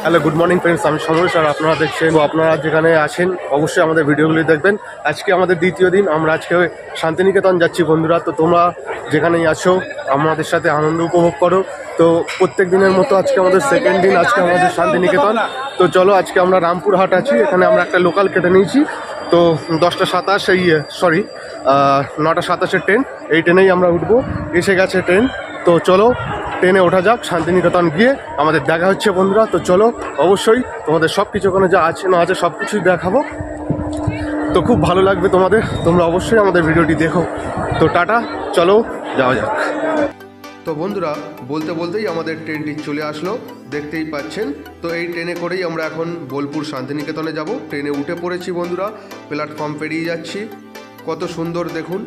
Hello, good morning friends, আমি সমরেশ আর আপনারা দেখছেন, আপনারা যেখানে আছেন অবশ্যই আমাদের ভিডিওগুলি দেখবেন। আজকে আমাদের দ্বিতীয় দিন, আমরা আজকে শান্তিনিকেতন যাচ্ছি বন্ধুরা। তো তোমরা যেখানেই আছো আমাদের সাথে আনন্দ উপভোগ করো। তো প্রত্যেক দিনের মতো আজকে আমাদের সেকেন্ড দিন, আজকে আমাদের শান্তিনিকেতন। তো চলো, আজকে আমরা রামপুরহাট আছি, এখানে আমরা একটা লোকাল কেটে নিয়েছি। তো 9:27 ট্রেন, এই ট্রেনেই আমরা উঠবো। এসে গেছে ট্রেন, তো চলো ট্রেনে ওঠা যাক। শান্তিনিকেতন গিয়ে আমাদের দেখা হচ্ছে বন্ধুরা। তো চলো, অবশ্যই তোমাদের সব কিছু ওখানে যা আছে না আছে সব কিছুই দেখাবো। তো খুব ভালো লাগবে তোমাদের, তোমরা অবশ্যই আমাদের ভিডিওটি দেখো। তো টাটা, চলো যাওয়া যাক। তো বন্ধুরা, বলতে বলতেই আমাদের ট্রেনটি চলে আসলো, দেখতেই পাচ্ছেন। তো এই ট্রেনে করেই আমরা এখন বোলপুর শান্তিনিকেতনে যাব। ট্রেনে উঠে পড়েছি বন্ধুরা, প্ল্যাটফর্ম পেরিয়ে যাচ্ছি। কত সুন্দর দেখুন।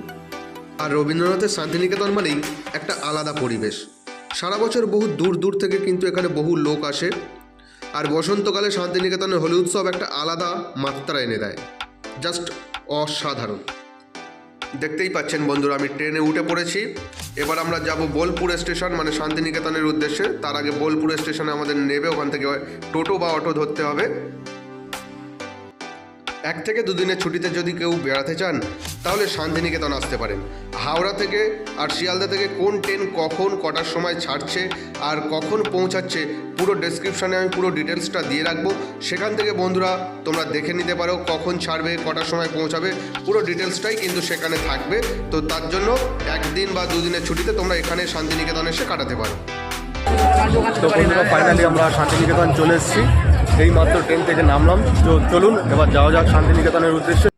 আর রবীন্দ্রনাথের শান্তিনিকেতন মানেই একটা আলাদা পরিবেশ। সারা বছর বহু দূর দূর থেকে কিন্তু এখানে বহু লোক আসে। আর বসন্তকালে শান্তিনিকেতনের হোলি উৎসব একটা আলাদা মাত্রা এনে দেয়, জাস্ট অসাধারণ। দেখতেই পাচ্ছেন বন্ধুরা, আমি ট্রেনে উঠে পড়েছি। এবার আমরা যাব বোলপুর স্টেশন, মানে শান্তিনিকেতনের উদ্দেশ্যে। তার আগে বোলপুর স্টেশনে আমাদের নেবে, ওখান থেকে টোটো বা অটো ধরতে হবে। 1 থেকে 2 দিনের ছুটিতে যদি কেউ বেড়াতে চান তাহলে শান্তিনিকেতন আসতে পারেন। হাওড়া থেকে আর শিয়ালদা থেকে কোন ট্রেন কখন কটার সময় ছাড়ছে আর কখন পৌঁছাচ্ছে পুরো ডেসক্রিপশানে আমি পুরো ডিটেলসটা দিয়ে রাখবো। সেখান থেকে বন্ধুরা তোমরা দেখে নিতে পারো কখন ছাড়বে, কটার সময় পৌঁছাবে, পুরো ডিটেলসটাই কিন্তু সেখানে থাকবে। তো তার জন্য 1 দিন বা 2 দিনের ছুটিতে তোমরা এখানে শান্তিনিকেতন এসে কাটাতে পারো। তো বন্ধুরা, ফাইনালি আমরা শান্তিনিকেতন চলে এসেছি। এই মাত্র ট্রেন থেকে নামলাম। তো চলুন এবার যাওয়া যাক শান্তিনিকেতনের উদ্দেশ্যে।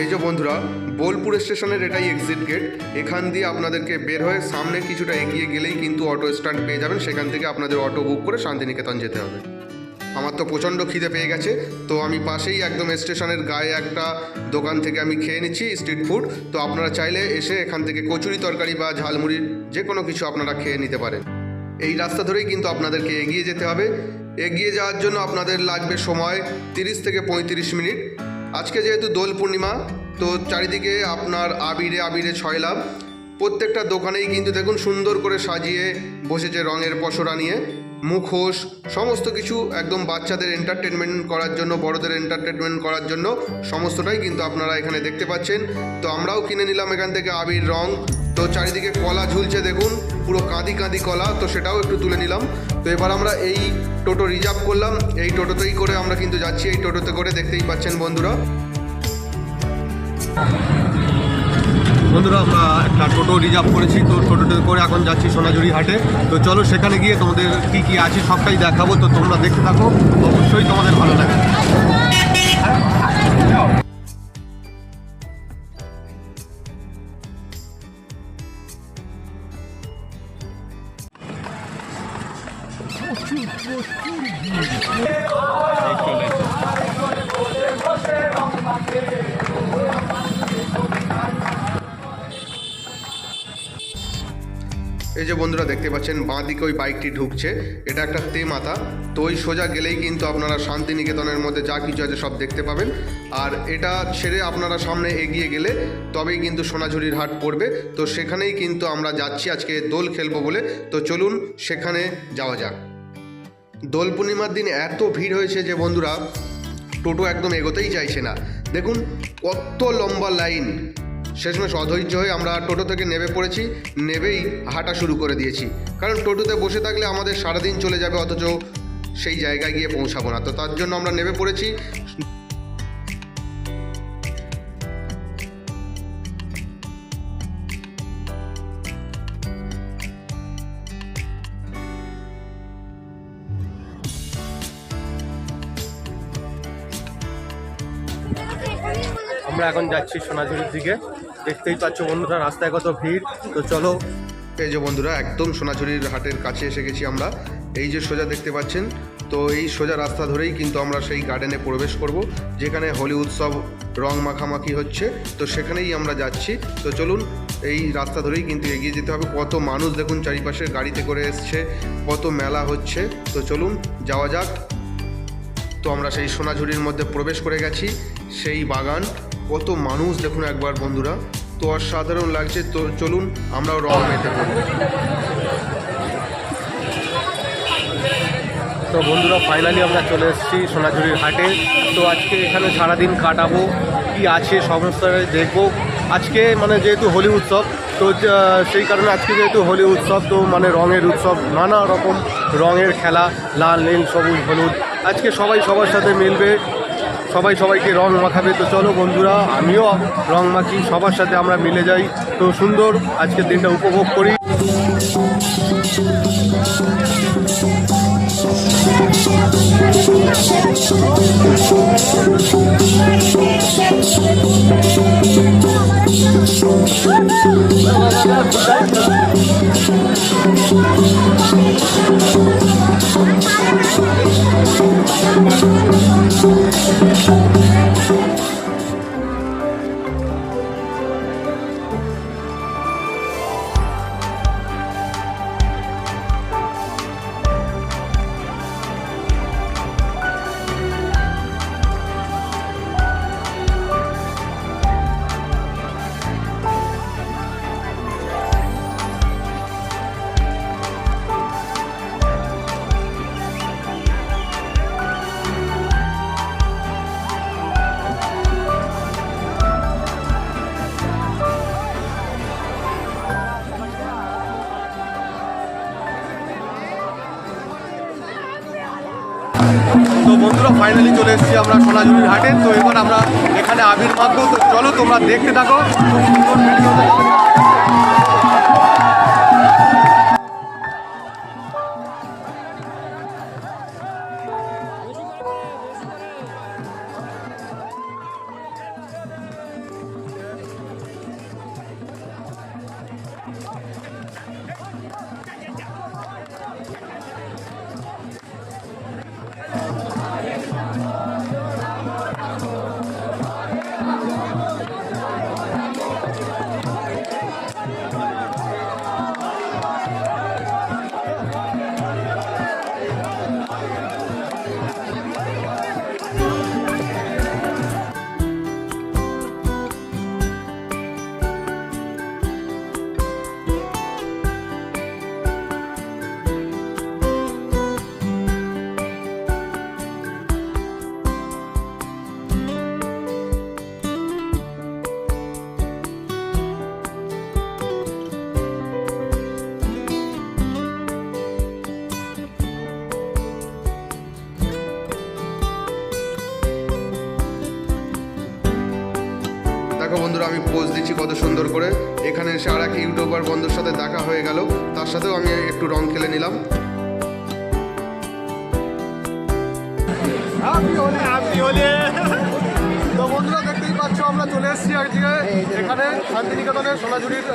এই যে বন্ধুরা, বোলপুর স্টেশনের এটাই এক্সিট গেট। এখান দিয়ে আপনাদেরকে বের হয়ে সামনে কিছুটা এগিয়ে গেলেই কিন্তু অটো স্ট্যান্ড পেয়ে যাবেন। সেখান থেকে আপনাদের অটো বুক করে শান্তিনিকেতন যেতে হবে। আমার তো প্রচণ্ড খিদে পেয়ে গেছে, তো আমি পাশেই একদম স্টেশনের গায়ে একটা দোকান থেকে আমি খেয়ে নিচ্ছি স্ট্রিট ফুড। তো আপনারা চাইলে এসে এখান থেকে কচুরি তরকারি বা ঝালমুড়ি যে কোনো কিছু আপনারা খেয়ে নিতে পারেন। এই রাস্তা ধরেই কিন্তু আপনাদেরকে এগিয়ে যেতে হবে। এগিয়ে যাওয়ার জন্য আপনাদের লাগবে সময় 30 থেকে 35 মিনিট। আজকে যেহেতু দোল পূর্ণিমা, তো চারিদিকে আপনার আবিরে ছয়লাভ। প্রত্যেকটা দোকানেই কিন্তু দেখুন সুন্দর করে সাজিয়ে বসেছে রঙের পসরা নিয়ে, মুখোশ, সমস্ত কিছু একদম বাচ্চাদের এন্টারটেনমেন্ট করার জন্য, বড়দের এন্টারটেনমেন্ট করার জন্য সমস্তটাই কিন্তু আপনারা এখানে দেখতে পাচ্ছেন। তো আমরাও কিনে নিলাম এখান থেকে আবির, রং। তো চারিদিকে কলা ঝুলছে দেখুন, পুরো কাঁদি কাঁদি কলা, তো সেটাও একটু তুলে নিলাম। তো এবার আমরা এই টোটো রিজার্ভ করলাম, এই টোটোতেই করে আমরা কিন্তু যাচ্ছি। এই টোটোতে করে দেখতেই পাচ্ছেন বন্ধুরা। আমরা একটা টোটো রিজার্ভ করেছি, তো টোটোতে করে এখন যাচ্ছি সোনাঝুরি হাটে। তো চলো সেখানে গিয়ে তোমাদের কি কি আছে সবটাই দেখাবো। তো তোমরা দেখতে থাকো, অবশ্যই তোমাদের ভালো লাগে। এই যে বন্ধুরা দেখতে পাচ্ছেন, বাঁ দিকে ওই বাইকটি ঢুকছে, এটা একটা তেমাথা। তো ওই সোজা গেলেই কিন্তু আপনারা শান্তিনিকেতনের মধ্যে যা কিছু আছে সব দেখতে পাবেন। আর এটা ছেড়ে আপনারা সামনে এগিয়ে গেলে তবেই কিন্তু সোনাঝুরির হাট পড়বে। তো সেখানেই কিন্তু আমরা যাচ্ছি আজকে দোল খেলবো বলে। তো চলুন সেখানে যাওয়া যাক। দোল পূর্ণিমার দিন এত ভিড় হয়েছে যে বন্ধুরা টোটো একদম এগোতেই চাইছে না। দেখুন কত লম্বা লাইন। শেষমেশ অধৈর্য হয়ে আমরা টোটো থেকে নেমে পড়েছি, নেবেই হাঁটা শুরু করে দিয়েছি। কারণ টোটোতে বসে থাকলে আমাদের সারাদিন চলে যাবে, অথচ সেই জায়গায় গিয়ে পৌঁছাবো না। তো তার জন্য আমরা নেমে পড়েছি। আমরা এখন যাচ্ছি সোনাঝুরির দিকে। দেখতেই পাচ্ছ বন্ধুরা রাস্তায় কত ভিড়। তো চলো, এই যে বন্ধুরা একদম সোনাঝুরির হাটের কাছে এসে গেছি আমরা। এই যে সোজা দেখতে পাচ্ছেন, তো এই সোজা রাস্তা ধরেই কিন্তু আমরা সেই গার্ডেনে প্রবেশ করব যেখানে হোলি উৎসব রং মাখামাখি হচ্ছে। তো সেখানেই আমরা যাচ্ছি। তো চলুন এই রাস্তা ধরেই কিন্তু এগিয়ে যেতে হবে। কত মানুষ দেখুন চারিপাশে গাড়িতে করে এসছে, কত মেলা হচ্ছে। তো চলুন যাওয়া যাক। তো আমরা সেই সোনাঝুরির মধ্যে প্রবেশ করে গেছি, সেই বাগান, কত মানুষ দেখুন একবার বন্ধুরা, তো অসাধারণ লাগছে। তো চলুন আমরাও রং মেতে পড়ি। বন্ধুরা ফাইনালি আমরা চলে এসেছি সোনাঝুরির হাটে। তো আজকে এখানে সারাদিন কাটাবো, কি আছে সমস্তটাই দেখবো। আজকে মানে যেহেতু হোলি উৎসব, তো সেই কারণে আজকে যেহেতু হোলি উৎসব, তো মানে রঙের উৎসব, নানা রকম রঙের খেলা, লাল নীল সবুজ হলুদ। আজকে সবাই সবার সাথে মিলবে, সবাই সবাইকে রং মাখাবে। তো চলো বন্ধুরা, আমিও রং মাখি, সবার সাথে আমরা মিলে যাই। তো সুন্দর আজকের দিনটা উপভোগ করি। তো বন্ধুরা ফাইনালি চলে এসেছি আমরা সোনাঝুরির হাটে। তো এবার আমরা এখানে আবির মাখবো। তো চলো তোমরা দেখতে থাকো, খুব সুন্দর ভিডিও। দেখো বন্ধুরা, আমি পোজ দিচ্ছি কত সুন্দর করে। এখানে এসে আর এক ইউটিউবার বন্ধুর সাথে দেখা হয়ে গেল, তার সাথেও আমি একটু রং খেলে নিলাম। তো বন্ধুরা দেখতেই পাচ্ছ, আমরা চলে এসেছি আজকে এখানে শান্তিনিকেতনের সোনাঝুরির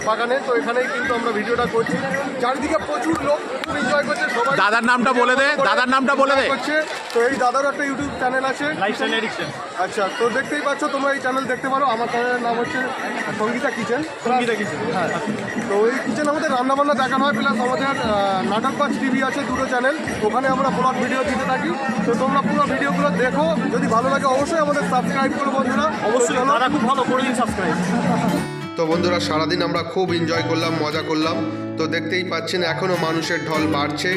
বাগানে। তো এখানেই কিন্তু আমরা ভিডিওটা করছি। চারিদিকে প্রচুর লোক খুব এনজয় করছে। সবাই দাদার নামটা বলে দে, দাদার নামটা বলে দে। করছে। তো এই দাদার একটা ইউটিউব চ্যানেল আছে, লাইফস্টাইল এডিকশন। আচ্ছা, তো দেখতেই পাচ্ছ, তোমরা এই চ্যানেল দেখতে পারো। আমার চ্যানেলের নাম হচ্ছে সঙ্গীতা কিচেন। হ্যাঁ, তো এই কিচেন আমাদের রান্নাবান্না দেখানো হয়, প্লাস আমাদের নাটকবাজ টিভি আছে, দুটো চ্যানেল। ওখানে আমরা ব্লগ ভিডিও দিতে থাকি। তো তোমরা পুরো ভিডিওগুলো দেখো, যদি ভালো লাগে অবশ্যই আমাদের সাবস্ক্রাইব করো বন্ধুরা। অবশ্যই খুব ভালো করে দিন সাবস্ক্রাইব। তো বন্ধুরা, সারাদিন আমরা খুব এনজয় করলাম, মজা করলাম। তো দেখতেই পাচ্ছেন এখনও মানুষের ঢল বাড়ছে,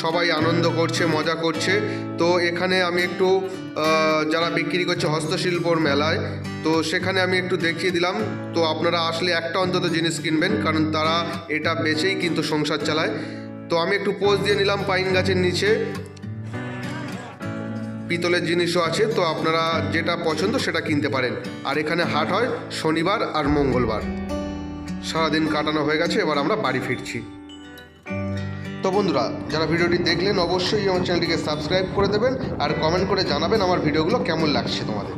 সবাই আনন্দ করছে, মজা করছে। তো এখানে আমি একটু যারা বিক্রি করছে হস্তশিল্পর মেলায়, তো সেখানে আমি একটু দেখিয়ে দিলাম। তো আপনারা আসলে একটা অন্তত জিনিস কিনবেন, কারণ তারা এটা বেচেই কিন্তু সংসার চালায়। তো আমি একটু পোজ দিয়ে নিলাম পাইন গাছের নিচে। পিতলের জিনিসও আছে, তো আপনারা যেটা পছন্দ সেটা কিনতে পারেন। আর এখানে হাট হয় শনিবার আর মঙ্গলবার। সারাদিন কাটানো হয়ে গেছে, এবার আমরা বাড়ি ফিরছি। তো বন্ধুরা, যারা ভিডিওটি দেখলেন অবশ্যই আমার চ্যানেলটিকে সাবস্ক্রাইব করে দেবেন আর কমেন্ট করে জানাবেন আমার ভিডিওগুলো কেমন লাগছে তোমাদের।